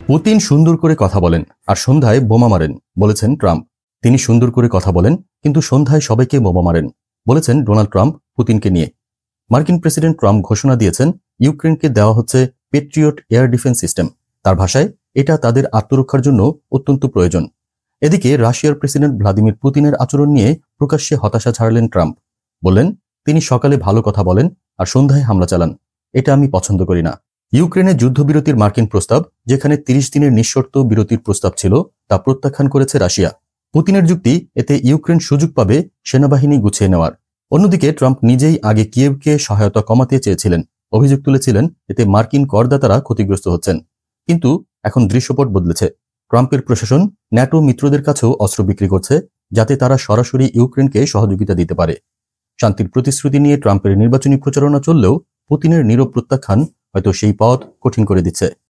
Putin সুন্দর করে কথা বলেন আর সন্ধ্যায় বোমা মারেন, বলেছেন ট্রাম্প। তিনি সুন্দর করে কথা বলেন কিন্তু সন্ধ্যায় সবাইকে বোমা মারেন, বলেছেন ডোনাল্ড ট্রাম্প পুতিনকে নিয়ে। মার্কিন প্রেসিডেন্ট ট্রাম্প ঘোষণা দিয়েছেন ইউক্রেনকে দেওয়া হচ্ছে পেট্রিয়ট এয়ার ডিফেন্স সিস্টেম। তার ভাষায় এটা তাদের আত্মরক্ষার জন্য অত্যন্ত প্রয়োজন। এদিকে রাশিয়ার প্রেসিডেন্ট ভ্লাদিমির পুতিনের আচরণ নিয়ে প্রকাশ্যে হতাশা ছাড়লেন ট্রাম্প। বললেন, তিনি সকালে ভালো কথা বলেন আর সন্ধ্যায় হামলা চালান। এটা আমি পছন্দ করি না। ইউক্রেনে যুদ্ধবিরতির মার্কিন প্রস্তাব, যেখানে ৩০ দিনের নিঃশর্ত বিরতির প্রস্তাব ছিল, তা প্রত্যাখ্যান করেছে রাশিয়া। পুতিনের যুক্তি, এতে ইউক্রেন সুযোগ পাবে সেনাবাহিনী গুছিয়ে নেওয়ার। অন্যদিকে ট্রাম্প নিজেই আগে কিয়েভকে সহায়তা কমাতে চেয়েছিলেন, অভিযোগ তুলেছিলেন এতে মার্কিন করদাতারা ক্ষতিগ্রস্ত হচ্ছেন। কিন্তু এখন দৃশ্যপট বদলেছে। ট্রাম্পের প্রশাসন ন্যাটো মিত্রদের কাছেও অস্ত্র বিক্রি করছে, যাতে তারা সরাসরি ইউক্রেনকে সহযোগিতা দিতে পারে। শান্তির প্রতিশ্রুতি নিয়ে ট্রাম্পের নির্বাচনী প্রচারণা চললেও পুতিনের নীরব প্রত্যাখ্যান হয়তো সেই পথ কঠিন করে দিচ্ছে।